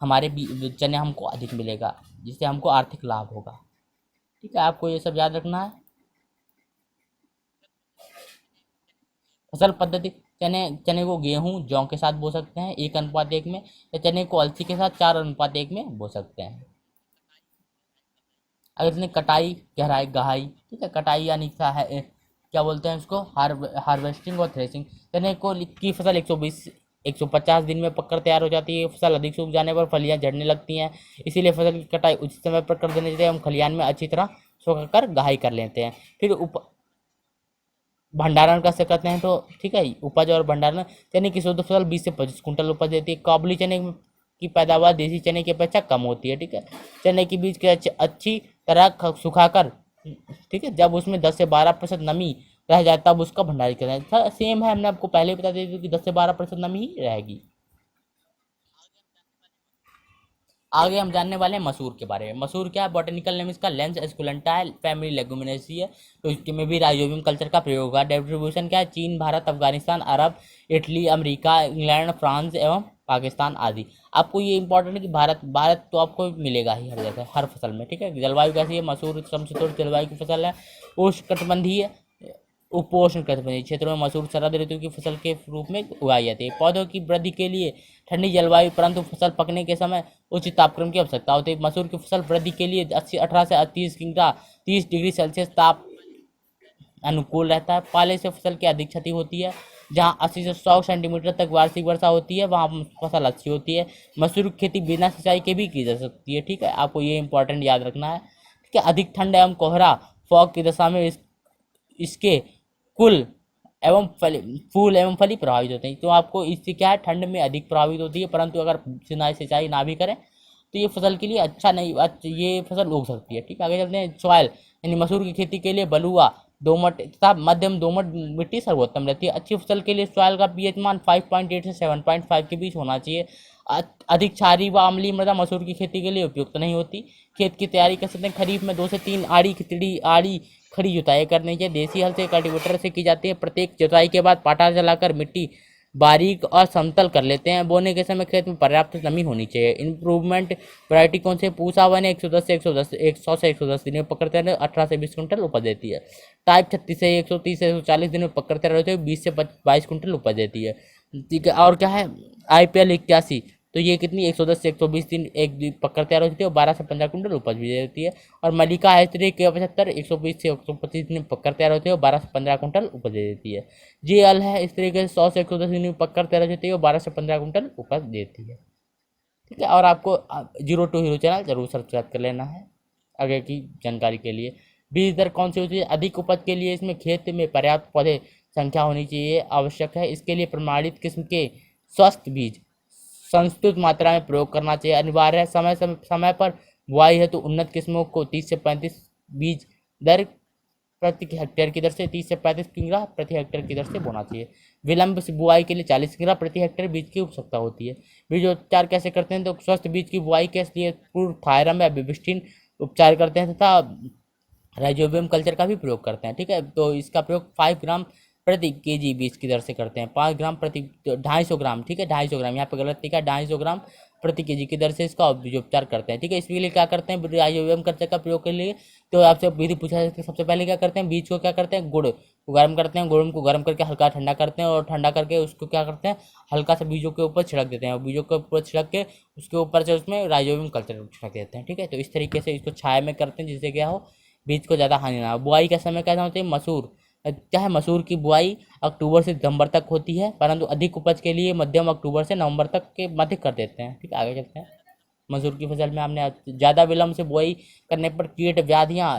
हमारे चने हमको अधिक मिलेगा, जिससे हमको आर्थिक लाभ होगा। ठीक है, आपको ये सब याद रखना है। फसल पद्धति, चने को गेहूं जौ के साथ बो सकते हैं 1:1 में, या चने को अलसी के साथ 4:1 में बो सकते हैं। अगर इसने कटाई गहराई गहाई, ठीक है, कटाई यानी क्या बोलते हैं उसको, हार्वेस्टिंग और थ्रेसिंग। चने को की फसल 150 दिन में पककर तैयार हो जाती है। फसल अधिक सूख जाने पर फलियां झड़ने लगती हैं, इसीलिए फसल की कटाई उचित समय पर कर देनी चाहिए। हम खलिहान में अच्छी तरह सुखाकर गहाई कर लेते हैं। फिर भंडारण कैसे करते हैं, तो ठीक है, उपज और भंडारण। चने की शुद्ध फसल 20 से 25 कुंटल उपज देती है। काबुली चने की पैदावार देसी चने की अपेक्षा कम होती है। ठीक है, चने के बीज के अच्छी तरह सुखाकर, ठीक है, जब उसमें 10 से 12% नमी रह जाए तब उसका भंडारण करना है। सेम है, हमने आपको पहले बता दिया कि 10 से 12% नमी ही रहेगी। आगे हम जानने वाले हैं मसूर के बारे में। मसूर क्या है, बॉटनिकल नेम इसका लेंस एस्कुलेंटा है, फैमिली लेगुमिनेसी है, तो इसके में भी राइजोबियम कल्चर का प्रयोग है। डिस्ट्रीब्यूशन क्या है, चीन, भारत, अफगानिस्तान, अरब, इटली, अमेरिका, इंग्लैंड, फ्रांस एवं पाकिस्तान आदि। आपको ये इंपॉर्टेंट है कि भारत तो आपको मिलेगा ही हर जगह, हर फसल में। ठीक है, जलवायु कैसी है, मसूर समशीतोष्ण जलवायु की फसल है, उष्णकटिबंधीय उपोष्ण कटिबंधीय क्षेत्रों में मसूर शरद ऋतु की फसल के रूप में उगाई जाती है। पौधों की वृद्धि के लिए ठंडी जलवायु, परंतु फसल पकने के समय उच्च तापक्रम की आवश्यकता होती है। मसूर की फसल वृद्धि के लिए 18 से 30 डिग्री सेल्सियस ताप अनुकूल रहता है। पाले से फसल की अधिक क्षति होती है। जहाँ 80 से 100 सेंटीमीटर तक वार्षिक वर्षा होती है वहाँ फसल अच्छी होती है। मसूर की खेती बिना सिंचाई के भी की जा सकती है। ठीक है, आपको ये इंपॉर्टेंट याद रखना है। ठीक है, अधिक ठंड एवं कोहरा फॉग की दशा में इसके कुल एवं फूल एवं फली प्रभावित होते हैं। तो आपको इससे क्या है, ठंड में अधिक प्रभावित होती है, परंतु अगर सिंचाई ना भी करें तो ये फसल के लिए अच्छा नहीं, ये फसल उग सकती है। ठीक है, आगे चलते हैं। सॉइल यानी मसूर की खेती के लिए बलुआ, दोमट तथा मध्यम दोमट मिट्टी सर्वोत्तम रहती है। अच्छी फसल के लिए सॉइल का पीएच मान 5.8 से 7.5 के बीच होना चाहिए। अधिक क्षारीय व अम्लीय मृदा मसूर की खेती के लिए उपयुक्त नहीं होती। खेत की तैयारी कर सकते हैं। खरीफ में 2 से 3 आड़ी खड़ी जुताई करनी चाहिए। देसी हल से कल्टीवेटर से की जाती है। प्रत्येक जुताई के बाद पाटा चलाकर मिट्टी बारीक और समतल कर लेते हैं। बोने के समय खेत में पर्याप्त नमी होनी चाहिए। इम्प्रूवमेंट वैरायटी कौन से, पूसा वन 100 से 110 दिन में पकड़ते हैं, 18 से 20 कुंटल उपज देती है। टाइप 36 से 130 से 140 दिन में पकड़ते रहते हैं, 20 से 22 कुंटल उपज देती है। ठीक है, और क्या है, IPL 81, तो ये कितनी 110 से 120 दिन एक पकड़ तैयार होती है और 12 से 15 कुंटल उपज भी देती है। और मलिका है 75 120 से 125 दिन पकड़ तैयार होती है और 12 से 15 कुंटल उपज देती है। JL है इस तरीके से 100 से 110 दिन में पकड़ तैयार होती है और 12 से 15 कुंटल उपज देती है। ठीक है, और आपको 02 हीरो चैनल जरूर सब्सक्राइब कर लेना है आगे की जानकारी के लिए। बीज दर कौन सी होती है, अधिक उपज के लिए इसमें खेत में पर्याप्त पौधे संख्या होनी चाहिए आवश्यक है। इसके लिए प्रमाणित किस्म के स्वस्थ बीज संस्तुत मात्रा में प्रयोग करना चाहिए, अनिवार्य है। समय पर बुआई है तो उन्नत किस्मों को 30 से 35 बीज दर प्रति हेक्टेयर की दर से 30 से 35 किलोग्राम प्रति हेक्टेयर की दर से बोना चाहिए। विलंब से बुआई के लिए 40 किलोग्राम प्रति हेक्टेयर बीज की आवश्यकता होती है। बीज उपचार कैसे करते हैं? तो स्वस्थ बीज की बुआई के लिए पूर्व थायरम या बिबिस्टिन उपचार करते हैं तथा राइजोबियम कल्चर का भी प्रयोग करते हैं। ठीक है, तो इसका प्रयोग 5 ग्राम प्रति केजी बीज की दर से करते हैं, 5 ग्राम प्रति 250 ग्राम। ठीक है, 250 ग्राम, यहाँ पे गलत लिखा है, 250 ग्राम प्रति केजी की दर से इसका बीज उपचार करते हैं। ठीक है, इसके लिए क्या करते हैं? राइजोबियम कल्चर का प्रयोग के लिए तो आपसे विधि पूछा जाता है। सबसे पहले क्या करते हैं? बीज को क्या करते हैं? गुड़ को गर्म करते हैं, गुड़ को गर्म करके हल्का ठंडा करते हैं और ठंडा करके उसको क्या करते हैं? हल्का सा बीजों के ऊपर छिड़क देते हैं और बीजों के ऊपर छिड़क के उसके ऊपर से उसमें राइजोबियम कल्चर छिड़क देते हैं। ठीक है, तो इस तरीके से इसको छाया में करते हैं जिससे क्या हो, बीज को ज़्यादा हानि ना हो। बुआई का समय कैसा होता है? मसूर चाहे मसूर की बुआई अक्टूबर से दिसंबर तक होती है, परंतु अधिक उपज के लिए मध्यम अक्टूबर से नवंबर तक के मध्य कर देते हैं। ठीक है, आगे चलते हैं। मसूर की फसल में हमने ज़्यादा विलंब से बुआई करने पर कीट व्याधियाँ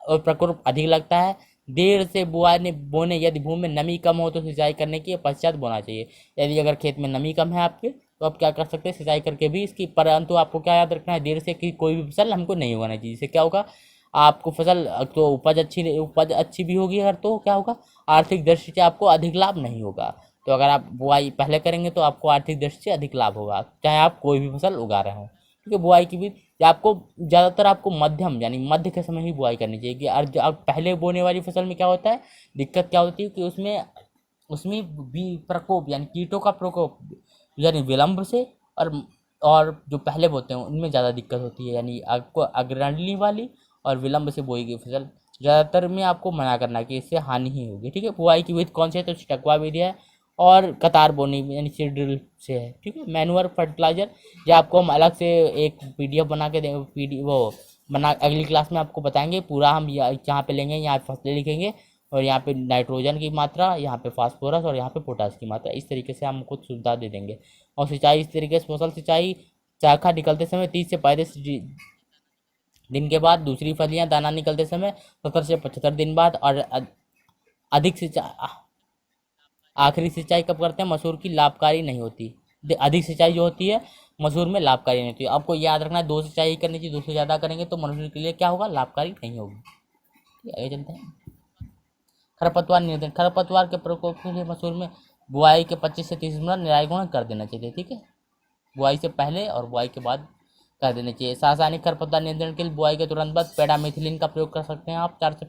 और प्रकोप अधिक लगता है। देर से बोने यदि भूमि में नमी कम हो तो सिंचाई करने के पश्चात बोना चाहिए। यदि अगर खेत में नमी कम है आपके तो आप क्या कर सकते हैं? सिंचाई करके भी इसकी, परंतु आपको क्या याद रखना है? देर से कि कोई भी फसल हमको नहीं उगाना चाहिए। इससे क्या होगा? आपको फसल तो उपज अच्छी भी होगी अगर, तो क्या होगा? आर्थिक दृष्टि से आपको अधिक लाभ नहीं होगा। तो अगर आप बुआई पहले करेंगे तो आपको आर्थिक दृष्टि से अधिक लाभ होगा, चाहे आप कोई भी फसल उगा रहे हो। ठीक है, बुआई की भी आपको ज़्यादातर आपको मध्यम यानी मध्य के समय ही बुआई करनी चाहिए। कि अब पहले बोने वाली फसल में क्या होता है? दिक्कत क्या होती है कि उसमें उसमें भी प्रकोप यानी कीटों का प्रकोप यानी विलंब से और जो पहले बोते हैं उनमें ज़्यादा दिक्कत होती है। यानी आपको अग्रणी वाली और विलंब से बोई गई फसल ज़्यादातर में आपको मना करना है कि इससे हानि ही होगी। ठीक है, बुआई की विधि कौन सी है? तो छिटकवा विधि है और कतार बोनी यानी सीड ड्रिल से है। ठीक है, मैनुअर फर्टिलाइजर ये आपको हम अलग से एक पीडीएफ बना के देंगे, अगली क्लास में आपको बताएंगे पूरा। हम यहाँ पे लेंगे, यहाँ फसलें लिखेंगे और यहाँ पे नाइट्रोजन की मात्रा, यहाँ पे फास्फोरस और यहाँ पे पोटास की मात्रा, इस तरीके से हम कुछ सुविधा दे देंगे। और सिंचाई इस तरीके से, फसल सिंचाई शाखा निकलते समय 30 से 35 दिन के बाद, दूसरी फलियां दाना निकलते समय 70 से 75 दिन बाद, और अधिक सिंचाई आखिरी सिंचाई कब करते हैं? मसूर की लाभकारी नहीं होती। अधिक सिंचाई जो होती है मसूर में लाभकारी नहीं होती। आपको याद रखना है 2 सिंचाई करनी चाहिए, 2 से ज़्यादा करेंगे तो मसूर के लिए क्या होगा? लाभकारी नहीं होगी। आगे चलते हैं। खरपतवार नियंत्रण, खरपतवार के प्रकोप के लिए मसूर में बुआई के 25 से 30 मिनट निराई कर देना चाहिए। ठीक है, बुआई से पहले और बुआई के बाद कर देना चाहिए। रासायनिक खरपतवार नियंत्रण के लिए बुआई के तुरंत बाद पेडामिथिलिन का प्रयोग कर सकते हैं आप। 4 से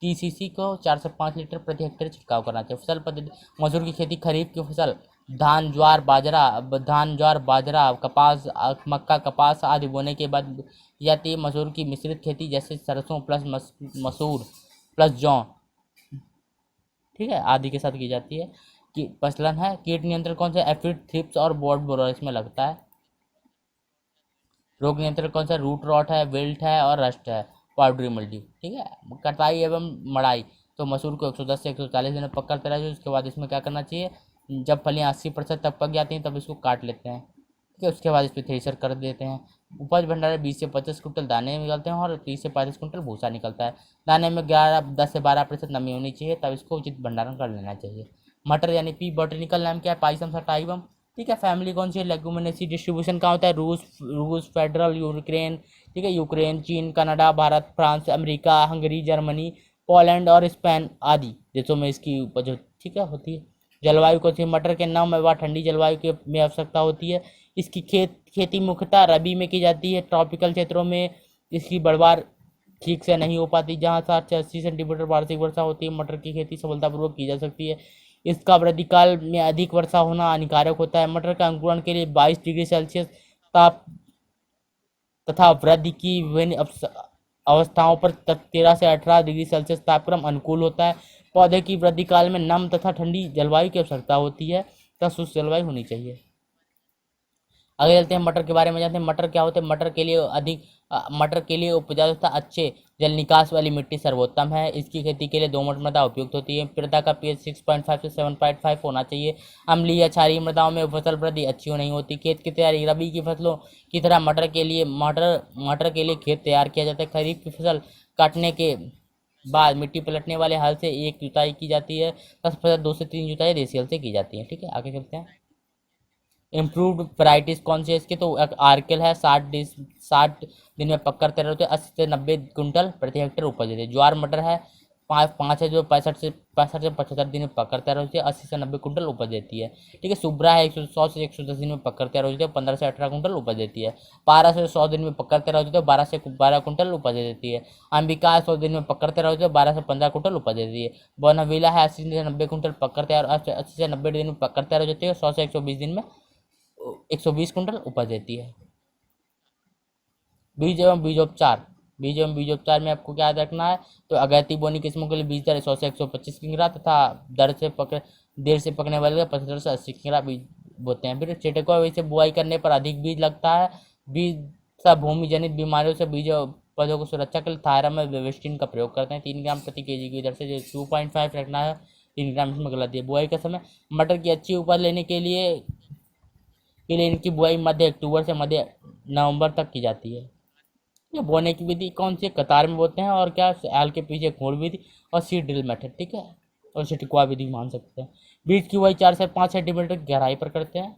30 सीसी को 4 से 5 लीटर प्रति हेक्टेयर छिड़काव करना चाहिए। फसल पद्धति, मसूर की खेती खरीफ की फसल धान ज्वार बाजरा कपास मक्का कपास आदि बोने के बाद की जाती है। मसूर की मिश्रित खेती जैसे सरसों प्लस मसूर प्लस जौ, ठीक है, आदि के साथ की जाती है। कि फसलन है कीट नियंत्रण कौन सा? एफिड, थ्रिप्स और बोर्ड बोरर इसमें लगता है। रोग नियंत्रण कौन सा? रूट रॉट है, विल्ट है और रस्ट है, पाउडरी मिल्ड्यू। ठीक है, कटाई एवं मड़ाई, तो मसूर को 110 से 140 दिन पक करते रहे। उसके बाद इसमें क्या करना चाहिए? जब फलियाँ 80% तक पक जाती हैं तब इसको काट लेते हैं। ठीक है, उसके बाद इस पर थ्रेशर कर देते हैं। उपज भंडारण 20 से 25 कुंटल दाने निकलते हैं और 30 से 35 कुंटल भूसा निकलता है। दाने में 10 से 12% नमी होनी चाहिए, तब इसको उचित भंडारण कर लेना चाहिए। मटर यानी पी बॉटनिकल नाम क्या है? Pisum sativum. ठीक है, फैमिली कौन सी है? लेगुमिनेसी। डिस्ट्रीब्यूशन कहाँ होता है? रूस फेडरल यूक्रेन, ठीक है, यूक्रेन, चीन, Canada, Bharat, France, America, Hungary, Germany, Poland और स्पेन आदि देशों में इसकी उपज ठीक है होती है। जलवायु कौन सी? मटर के नम व ठंडी जलवायु की में आवश्यकता होती है। इसकी खेती मुख्यतः रबी में की जाती है। ट्रॉपिकल क्षेत्रों में इसकी बढ़वार ठीक से नहीं हो पाती। जहाँ 60 से 80 सेंटीमीटर वार्षिक वर्षा होती है, मटर की खेती सफलतापूर्वक की जा सकती है। इसका वृद्धिकाल में अधिक वर्षा होना हानिकारक होता है। मटर का अंकुरण के लिए 22 डिग्री सेल्सियस ताप तथा वृद्धि की विभिन्न अवस्थाओं पर 13 से 18 डिग्री सेल्सियस तापक्रम अनुकूल होता है। पौधे की वृद्धि काल में नम तथा ठंडी जलवायु की आवश्यकता होती है तथा शुष्क जलवायु होनी चाहिए। आगे चलते हैं, मटर के बारे में जानते हैं। मटर क्या होते हैं? मटर के लिए उपजाऊ तथा अच्छे जल निकास वाली मिट्टी सर्वोत्तम है। इसकी खेती के लिए दोमट मृदा उपयुक्त होती है। मृदा का पीएच 6.5 से 7.5 होना चाहिए। अम्लीय या क्षारीय मृदाओं में फसल वृद्धि अच्छी नहीं होती। खेत की तैयारी, रबी की फसलों की तरह मटर के लिए खेत तैयार किया जाता है। खरीफ की फसल काटने के बाद मिट्टी पलटने वाले हल से एक जुताई की जाती है, 10% 2 से 3 जुताई देसी हल से की जाती है। ठीक है, आगे चलते हैं। इम्प्रूव्ड वैराइटीज कौन सी है इसके, तो आर्केल है, 60 दिन में पककर तैयार होते हैं, 80 से 90 कुंटल प्रति हेक्टेयर उपज देते हैं। ज्वार मटर है, पाँच है जो 65 से 75 दिन में पककर तैयार होती है, 80 से 90 कुंटल उपज देती है। ठीक है, सुब्रा है, 100 से 110 दिन में पककर तैयार होती है, 15 से 18 कुंटल उपज देती है। 12 से 100 दिन में पककर तैयार होती है, 12 से 12 कुंटल उपज देती है। अंबिका है, 100 दिन में पककर तैयार होती है, 12 से 15 कुंटल उपज देती है। बोनाविला है, 80 से 90 कुंटल पककर तैयार, 80 से 90 दिन में पककर तैयार हो जाती है, 100 से 120 दिन में 120 कुंटल उपज देती है। बीज एवं बीजोपचार में आपको क्या याद रखना है, तो अगैती बोनी किस्मों के लिए बीज दर 100 से 125 किंगरा तथा देर से पकने वाले 75 से 80 किंगरा बीज बोते हैं। फिर चिटको से बुआई करने पर अधिक बीज लगता है। बीज सब भूमि जनित बीमारियों से बीज पौधों को सुरक्षा के लिए थायरम में वेस्टिन का प्रयोग करते हैं, 3 ग्राम प्रति केजी की दर से, जो 2.5 रखना है, 3 ग्राम इसमें गलत है। बुआई का समय, मटर की अच्छी उपज लेने के लिए इनकी बुआई मध्य अक्टूबर से मध्य नवंबर तक की जाती है। ये बोने की विधि कौन सी, कतार में बोते हैं, और क्या आल के पीछे खोड़ विधि और सीड ड्रिल मेथड। ठीक है, और छिटकुआ विधि मान सकते हैं। बीज की बुआई 4 से 5 सेंटीमीटर गहराई पर करते हैं।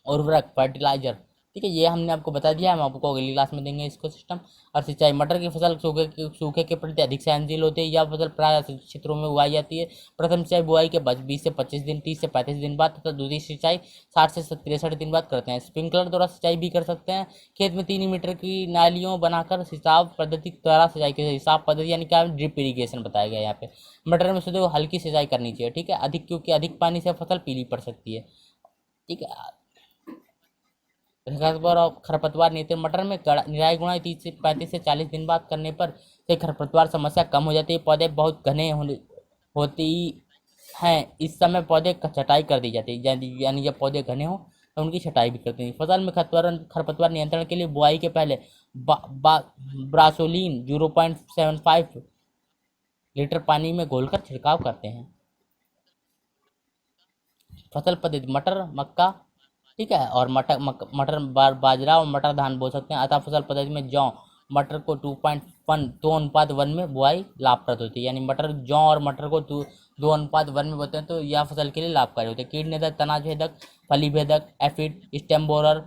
उर्वरक फर्टिलाइजर, ठीक है, ये हमने आपको बता दिया, हम आपको अगली क्लास में देंगे इसको सिस्टम। और सिंचाई, मटर की फसल सूखे के प्रति अधिक सहनशील होती है। यह फसल प्राय क्षेत्रों में उगाई जाती है। प्रथम सिंचाई बुआई के 20 से 25 दिन, 30 से 35 दिन बाद तथा दूसरी सिंचाई 60 से 63 दिन बाद करते हैं। स्प्रिंकलर द्वारा सिंचाई भी कर सकते हैं। खेत में 3 मीटर की नालियों बनाकर सिंचाई पद्धति द्वारा सिंचाई की हिसाब पद्धति यानी क्या, ड्रिप इरीगेशन बताया गया यहाँ पे। मटर में शुद्ध हल्की सिंचाई करनी चाहिए। ठीक है, क्योंकि अधिक पानी से फसल पीली पड़ सकती है। ठीक है, खरपतवार और खरपतवार नियंत्रण, मटर में निराई गुणाई 30 से 35 से 40 दिन बाद करने पर से खरपतवार समस्या कम हो जाती है। पौधे बहुत घने होती हैं, इस समय पौधे का छटाई कर दी जाती है, यानी जब पौधे घने हों तो उनकी छटाई भी करते हैं। फसल में खरपतवार नियंत्रण के लिए बुआई के पहले ब्रासोलीन 0.75 लीटर पानी में घोलकर छिड़काव करते हैं। फसल पद्धति, मटर मक्का, ठीक है, और मटर बाजरा और मटर धान बो सकते हैं। अतः फसल पद्धति में जौ मटर को 2:1 में बुआई लाभप्रद होती है, यानी जौ और मटर को 2:1 में बोते हैं, तो यह फसल के लिए लाभकारी होते हैं। कीट नियंत्रण, तना भेदक, फली भेदक, एफिड, स्टेम बोरर,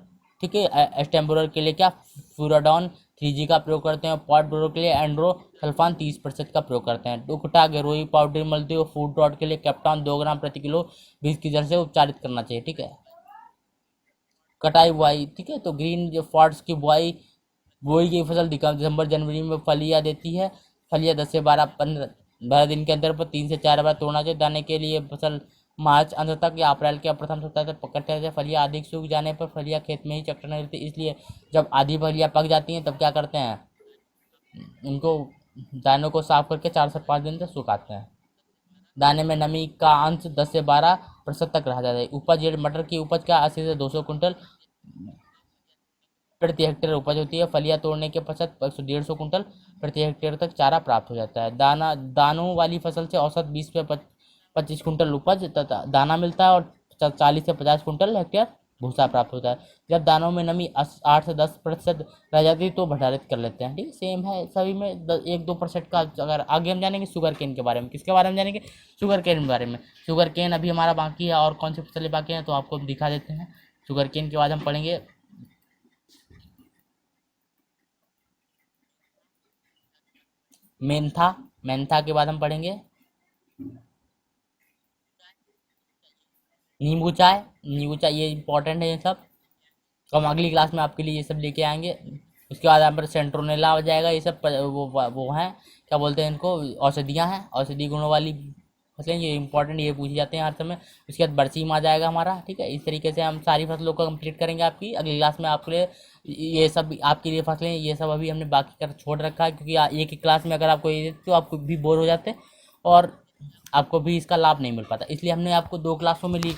ठीक है, स्टेम बोरर के लिए क्या, फ्यूराडॉन 3G का प्रयोग करते हैं। पॉट बोरर के लिए एंड्रोसल्फान 30% का प्रयोग करते हैं। डुकटा गेरोई पाउडर मल्टी और फूड रॉट के लिए कैप्टॉन 2 ग्राम प्रति किलो बीज की दर से उपचारित करना चाहिए। ठीक है, कटाई बुआई, ठीक है, तो ग्रीन जो फॉर्ड्स की बुआई की फसल दिसंबर जनवरी में फलियां देती है। फलियां 10 से 12 दिन के अंदर पर 3 से 4 बार तोड़ना चाहिए। दाने के लिए फसल मार्च अंत तक या अप्रैल के प्रथम सप्ताह तक पकड़ते हैं। फलियां अधिक सूख जाने पर फलियां खेत में ही चटकने लगती है, इसलिए जब आधी फलियां पक जाती हैं तब क्या करते हैं, उनको दानों को साफ करके 4 से 5 दिन तक सुखाते हैं। दाने में नमी का अंश 10 से 12% तक रह जाता है। उपज, मटर की उपज का 80 से 200 कुंटल प्रति हेक्टेयर उपज होती है। फलियां तोड़ने के पश्चात 150 कुंटल प्रति हेक्टेयर तक चारा प्राप्त हो जाता है। दानों वाली फसल से औसत 20 से 25 कुंटल उपज तथा दाना मिलता है, और 40 से 50 कुंटल हेक्टेयर भूसा प्राप्त होता है। जब दानों में नमी 8 से 10% रह जाती है तो भंडारित कर लेते हैं। ठीक है, सेम है सभी में 1-2% का। अगर आगे हम जानेंगे शुगर केन के बारे में, किसके बारे में जानेंगे, शुगर केन के बारे में। शुगर केन अभी हमारा बाकी है, और कौन सी फसलें बाकी हैं तो आपको दिखा देते हैं। शुगर केन के बाद हम पढ़ेंगे मेंथा के बाद हम पढ़ेंगे नींबू चाय, ये इंपॉर्टेंट है ये सब, तो हम अगली क्लास में आपके लिए ये सब लेके आएंगे। उसके बाद यहाँ पर सेंट्रोनेला हो जाएगा, ये सब वो हैं, क्या बोलते हैं इनको, औषधियाँ हैं, औषधि गुणों वाली फसलें, ये इंपॉर्टेंट, ये पूछे जाते हैं हर समय। उसके बाद बरसीम आ जाएगा हमारा। ठीक है, इस तरीके से हम सारी फसलों को कंप्लीट करेंगे आपकी अगली क्लास में। आपके लिए ये सब आपके लिए फसलें, ये सब अभी हमने बाकी कर छोड़ रखा है, क्योंकि एक ही क्लास में अगर आपको ये तो आपको भी बोर हो जाते हैं और आपको भी इसका लाभ नहीं मिल पाता, इसलिए हमने आपको 2 क्लासों में